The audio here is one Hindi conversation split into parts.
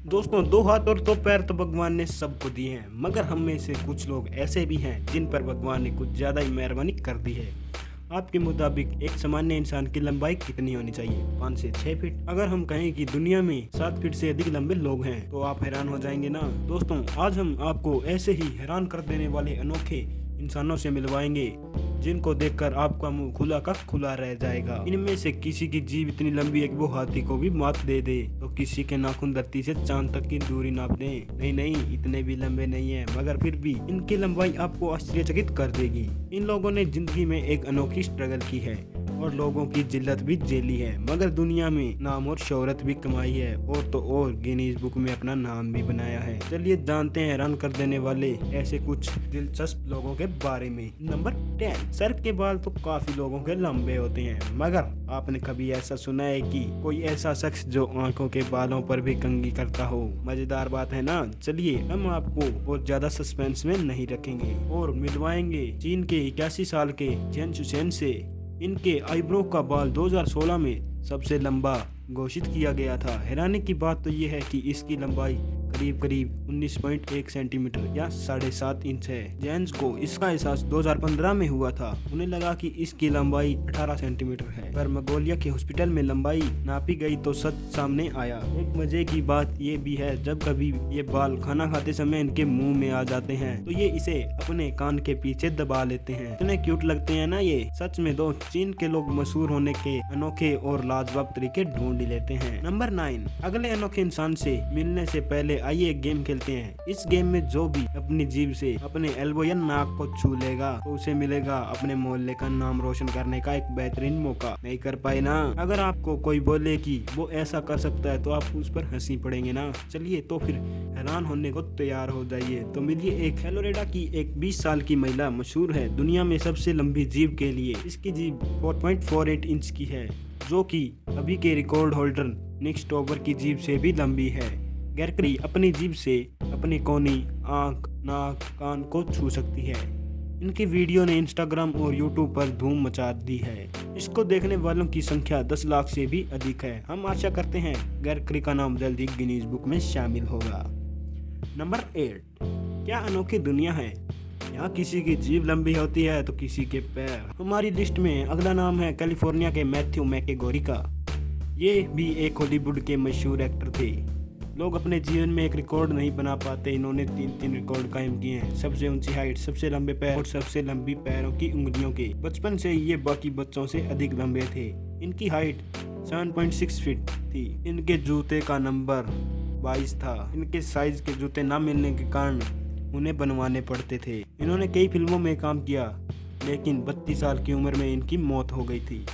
दोस्तों, दो हाथ और दो पैर तो भगवान ने सबको दिए हैं, मगर हम में से कुछ लोग ऐसे भी हैं जिन पर भगवान ने कुछ ज्यादा ही मेहरबानी कर दी है। आपके मुताबिक एक सामान्य इंसान की लंबाई कितनी होनी चाहिए? 5 से 6 फीट। अगर हम कहें कि दुनिया में 7 फीट से अधिक लंबे लोग हैं तो आप हैरान हो जाएंगे ना। दोस्तों, आज हम आपको ऐसे ही हैरान कर देने वाले अनोखे इंसानों से मिलवाएंगे जिनको देखकर आपका मुंह खुला का खुला रह जाएगा। इनमें से किसी की जीभ इतनी लंबी है कि वो हाथी को भी मात दे दे, तो किसी के नाखून धरती से चांद तक की दूरी नाप दे। नहीं नहीं, इतने भी लंबे नहीं है, मगर फिर भी इनकी लंबाई आपको आश्चर्यचकित कर देगी। इन लोगों ने जिंदगी में एक अनोखी स्ट्रगल की है और लोगों की जिल्लत भी झेली है, मगर दुनिया में नाम और शोहरत भी कमाई है, और तो और गिनीज बुक में अपना नाम भी बनाया है। चलिए जानते हैं हैरान कर देने वाले ऐसे कुछ दिलचस्प लोगों के बारे में। नंबर 10। सर के बाल तो काफी लोगों के लंबे होते हैं, मगर आपने कभी ऐसा सुना है कि कोई ऐसा शख्स जो आंखों के बालों पर भी कंघी करता हो? मजेदार बात है ना। चलिए हम आपको बहुत ज्यादा सस्पेंस में नहीं रखेंगे और मिलवाएंगे चीन के 81 साल के जेन शुसेन से। इनके आईब्रो का बाल 2016 में सबसे लंबा घोषित किया गया था। हैरानी की बात तो ये है कि इसकी लंबाई करीब करीब 19.1 सेंटीमीटर या 7.5 इंच है। जेन्स को इसका एहसास 2015 में हुआ था। उन्हें लगा कि इसकी लंबाई 18 सेंटीमीटर है, पर मंगोलिया के हॉस्पिटल में लंबाई नापी गई तो सच सामने आया। एक मजे की बात ये भी है, जब कभी ये बाल खाना खाते समय इनके मुंह में आ जाते हैं तो ये इसे अपने कान के पीछे दबा लेते हैं। इतने क्यूट लगते हैं ना ये। सच में दोस्त, चीन के लोग मशहूर होने के अनोखे और लाजवाब तरीके ढूंढ लेते हैं। नंबर 9। अगले अनोखे इंसान से मिलने से पहले आइए एक गेम खेलते हैं। इस गेम में जो भी अपनी जीभ से अपने एल्बो या नाक को छू लेगा तो उसे मिलेगा अपने मोहल्ले का नाम रोशन करने का एक बेहतरीन मौका। नहीं कर पाए ना? अगर आपको कोई बोले कि वो ऐसा कर सकता है तो आप उस पर हंसी पड़ेंगे ना। चलिए तो फिर हैरान होने को तैयार हो जाइए। तो मिलिए एक फ्लोरिडा की एक 20 साल की महिला, मशहूर है दुनिया में सबसे लंबी जीभ के लिए। इसकी जीभ 4.48 इंच की है, जो कि अभी के रिकॉर्ड होल्डर निक स्टोबर की जीभ से भी लंबी है। गैरकरी अपनी जीभ से अपनी कोनी, आंख, नाक, कान को छू सकती है। इनकी वीडियो ने इंस्टाग्राम और यूट्यूब पर धूम मचा दी है। इसको देखने वालों की संख्या 10 लाख से भी अधिक है। हम आशा करते हैं गैरकरी का नाम जल्दी गिनीज बुक में शामिल होगा। नंबर 8। क्या अनोखी दुनिया है। यहाँ किसी की जीभ लंबी होती है तो किसी के पैर। हमारी लिस्ट में अगला नाम है कैलिफोर्निया के मैथ्यू मैकेगोरी का। ये भी एक हॉलीवुड के मशहूर एक्टर थे। लोग अपने जीवन में एक रिकॉर्ड नहीं बना पाते, इन्होंने 3 रिकॉर्ड कायम किए हैं। सबसे ऊंची हाइट, सबसे लंबे पैर और सबसे लंबी पैरों की उंगलियों के। बचपन से ये बाकी बच्चों से अधिक लंबे थे। इनकी हाइट 7.6 फीट थी। इनके जूते का नंबर 22 था। इनके साइज के जूते ना मिलने के कारण उन्हें बनवाने पड़ते थे। इन्होंने कई फिल्मों में काम किया, लेकिन 32 साल की उम्र में इनकी मौत हो गई थी।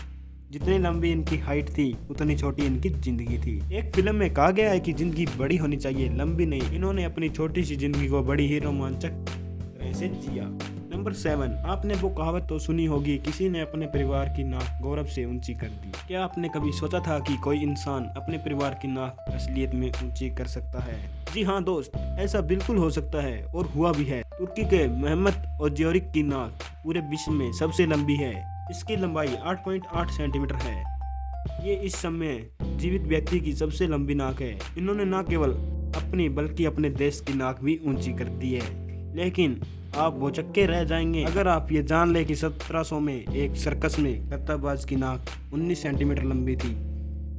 जितनी लंबी इनकी हाइट थी उतनी छोटी इनकी जिंदगी थी। एक फिल्म में कहा गया है कि जिंदगी बड़ी होनी चाहिए, लंबी नहीं। इन्होंने अपनी छोटी सी जिंदगी को बड़ी ही रोमांचक तरह से जिया। नंबर 7। आपने वो कहावत तो सुनी होगी, किसी ने अपने परिवार की नाक गौरव से ऊंची कर दी। क्या आपने कभी सोचा था कि कोई इंसान अपने परिवार की नाक असलियत में ऊंची कर सकता है? जी हाँ दोस्त, ऐसा बिल्कुल हो सकता है और हुआ भी है। तुर्की के मोहम्मद ओजियोरिक की नाक पूरे विश्व में सबसे लंबी है। इसकी लंबाई 8.8 सेंटीमीटर है। ये इस समय जीवित व्यक्ति की सबसे लंबी नाक है। इन्होंने न केवल अपनी बल्कि अपने देश की नाक भी ऊंची कर दी है। लेकिन आप भौचक्के रह जाएंगे अगर आप ये जान ले कि 1700 में एक सर्कस में कत्ताबाज की नाक 19 सेंटीमीटर लंबी थी,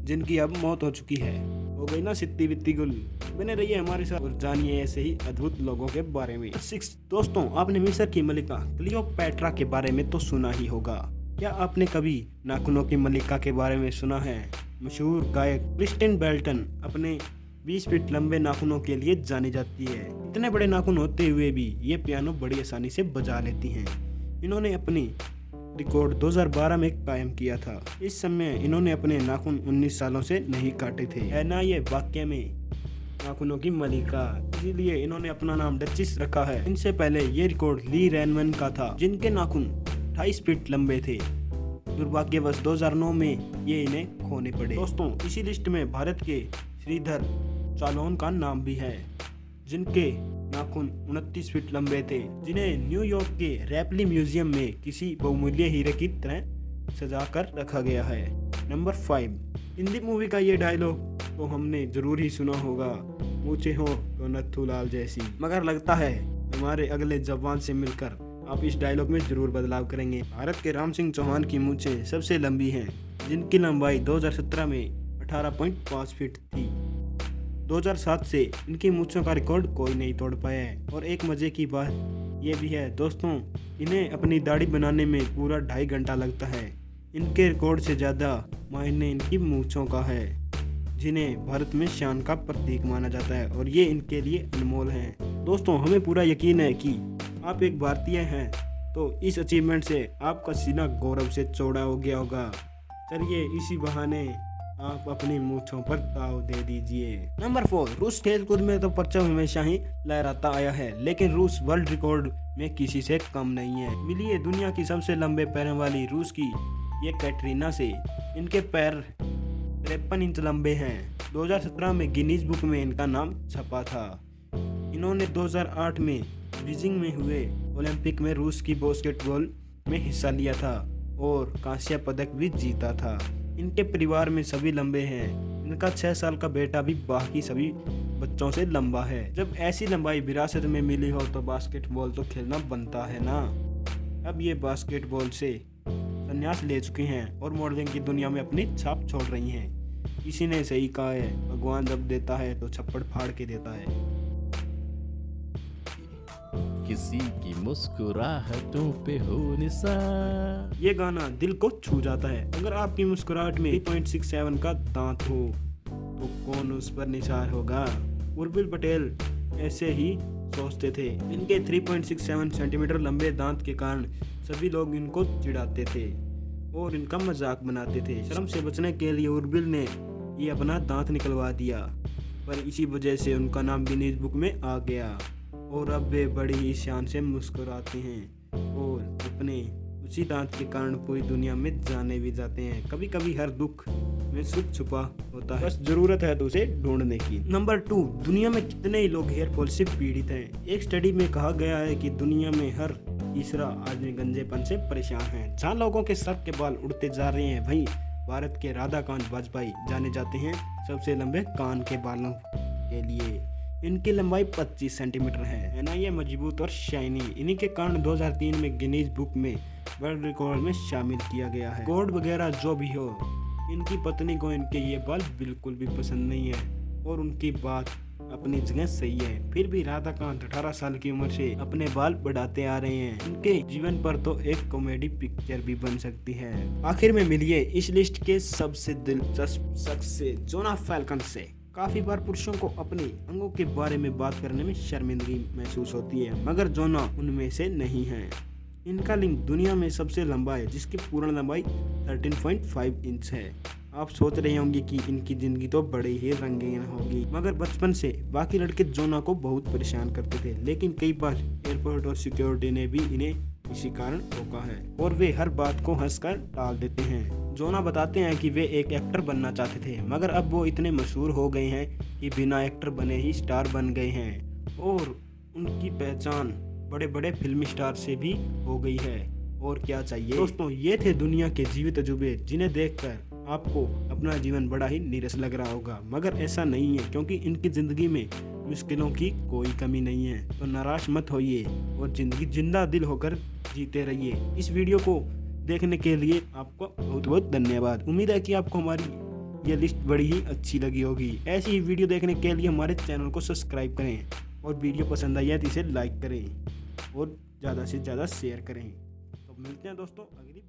जिनकी अब मौत हो चुकी है। हो गई ना सित्ती बित्ती गुल। बने रहिए हमारे साथ और जानिए ऐसे ही अद्भुत लोगों के बारे में। 6। दोस्तों, आपने मिस्र की मलिका क्लियोपैट्रा के बारे में तो सुना ही होगा। क्या आपने कभी नाखूनों की मलिका के बारे में सुना है? मशहूर गायक क्रिस्टिन बेल्टन अपने 20 फीट लंबे नाखूनों के लिए जानी जाती है। इतने बड़े नाखून होते हुए भी ये पियानो बड़ी आसानी से बजा लेती हैं। इन्होंने अपनी रिकॉर्ड 2012 में कायम किया था। इस समय इन्होंने अपने नाखून 19 सालों से नहीं काटे थे। है ना ये वाकई में नाखूनों की मलिका। इसीलिए इन्होंने अपना नाम डचिस रखा है। इनसे पहले ये रिकॉर्ड ली रैनमन का था, जिनके नाखून 28 फीट लंबे थे। दुर्भाग्यवश 2009 में ये इन्हें खोने पड़े। दोस्तों, इसी लिस्ट में भारत के श्रीधर चालोन का नाम भी है, जिनके नाखून 29 फीट लंबे थे, जिन्हें न्यूयॉर्क के रैपली म्यूजियम में किसी बहुमूल्य हीरे की तरह सजा कर रखा गया है। नंबर 5। हिंदी मूवी का ये डायलॉग तो हमने जरूर ही सुना होगा। मूछें हो तो नथुलाल जैसी। मगर लगता है हमारे अगले जवान से मिलकर आप इस डायलॉग में जरूर बदलाव करेंगे। भारत के राम सिंह चौहान की मूछें सबसे लंबी हैं, जिनकी लंबाई 2017 में 18.5 फीट थी। 2007 से इनकी मूछों का रिकॉर्ड कोई नहीं तोड़ पाया है। और एक मजे की बात ये भी है दोस्तों, इन्हें अपनी दाढ़ी बनाने में पूरा 2.5 घंटा लगता है। इनके रिकॉर्ड से ज़्यादा मायने इनकी मूछों का है, जिन्हें भारत में शान का प्रतीक माना जाता है और ये इनके लिए अनमोल हैं। दोस्तों, हमें पूरा यकीन है कि आप एक भारतीय हैं, तो इस अचीवमेंट से आपका सीना गौरव से चौड़ा हो गया होगा। चलिए इसी बहाने आप अपनी मूछों पर ताव दे दीजिए। नंबर 4, रूस खेलकूद में तो परचम हमेशा ही लहराता आया है, लेकिन रूस वर्ल्ड रिकॉर्ड में किसी से कम नहीं है। मिलिए दुनिया की सबसे लंबे पैरों वाली रूस की ये कैटरीना से। इनके पैर 53 इंच लंबे हैं। 2017 में गिनीज बुक में इनका नाम छपा था। इन्होंने 2008 में बीजिंग में हुए ओलंपिक में रूस की बास्केटबॉल में हिस्सा लिया था और कांस्य पदक भी जीता था। इनके परिवार में सभी लंबे हैं। इनका 6 साल का बेटा भी बाकी सभी बच्चों से लंबा है। जब ऐसी लंबाई विरासत में मिली हो तो बास्केटबॉल तो खेलना बनता है ना। अब ये बास्केटबॉल से संन्यास ले चुके हैं और मॉडलिंग की दुनिया में अपनी छाप छोड़ रही हैं। किसी ने सही कहा है, भगवान जब देता है तो छप्पड़ फाड़ के देता है। किसी की मुस्कुराहटों पे हो निसार। ये गाना दिल को छू जाता है। अगर आपकी मुस्कुराहट में 3.67 का दांत हो तो कौन उस पर निसार होगा। उर्मिल पटेल ऐसे ही सोचते थे। इनके 3.67 सेंटीमीटर लंबे दांत के कारण सभी लोग इनको चिढ़ाते थे और इनका मजाक बनाते थे। शर्म से बचने के लिए उर्मिल ने ये अपना दांत निकलवा दिया, पर इसी वजह से उनका नाम गिनीज बुक में आ गया और अब वे बड़ी ही शान से मुस्कुराते हैं और अपने उसी दांत के कारण पूरी दुनिया में जाने भी जाते हैं। कभी कभी हर दुख में सुख छुपा होता है, बस जरूरत है तो उसे ढूंढने की। नंबर 2, दुनिया में कितने ही लोग हेयर फॉल से पीड़ित हैं। एक स्टडी में कहा गया है कि दुनिया में हर तीसरा आदमी गंजेपन से परेशान है। जहाँ लोगों के सर के बाल उड़ते जा रहे हैं, वहीं भारत के राधाकांत वाजपेयी जाने जाते हैं सबसे लंबे कान के बालों के लिए। इनकी लंबाई 25 सेंटीमीटर है ना। ये मजबूत और शाइनी। इन्हीं के कारण 2003 में गिनीज बुक में वर्ल्ड रिकॉर्ड में शामिल किया गया है। कोड वगैरह जो भी हो, इनकी पत्नी को इनके ये बाल बिल्कुल भी पसंद नहीं है और उनकी बात अपनी जगह सही है। फिर भी राधाकांत 18 साल की उम्र से अपने बाल बढ़ाते आ रहे हैं। इनके जीवन पर तो एक कॉमेडी पिक्चर भी बन सकती है। आखिर में मिलिए इस लिस्ट के सबसे दिलचस्प शख्स से, जोना फैल्कन से। काफी बार पुरुषों को अपने अंगों के बारे में बात करने में शर्मिंदगी महसूस होती है, मगर जोना उनमें से नहीं है। इनका लिंग दुनिया में सबसे लंबा है, जिसकी पूर्ण लंबाई 13.5 इंच है। आप सोच रहे होंगे कि इनकी जिंदगी तो बड़े ही रंगीन होगी, मगर बचपन से बाकी लड़के जोना को बहुत परेशान करते थे, लेकिन कई बार एयरपोर्ट और सिक्योरिटी ने भी इन्हें इसी कारण रोका है और वे हर बात को हंसकर टाल देते हैं। जोना बताते हैं कि वे एक एक्टर बनना चाहते थे, मगर अब वो इतने मशहूर हो गए हैं कि बिना एक्टर बने ही स्टार बन गए हैं और उनकी पहचान बड़े बड़े फिल्मी स्टार से भी हो गई है। और क्या चाहिए। दोस्तों, ये थे दुनिया के जीवित अजूबे, जिन्हें देखकर आपको अपना जीवन बड़ा ही नीरस लग रहा होगा, मगर ऐसा नहीं है, क्योंकि इनकी जिंदगी में मुश्किलों की कोई कमी नहीं है। तो निराश मत होइए और जिंदगी जिंदा दिल होकर जीते रहिए। इस वीडियो को देखने के लिए आपको बहुत बहुत धन्यवाद। उम्मीद है कि आपको हमारी ये लिस्ट बड़ी ही अच्छी लगी होगी। ऐसी ही वीडियो देखने के लिए हमारे चैनल को सब्सक्राइब करें और वीडियो पसंद आई है तो इसे लाइक करें और ज़्यादा से ज़्यादा शेयर करें। तो मिलते हैं दोस्तों अगली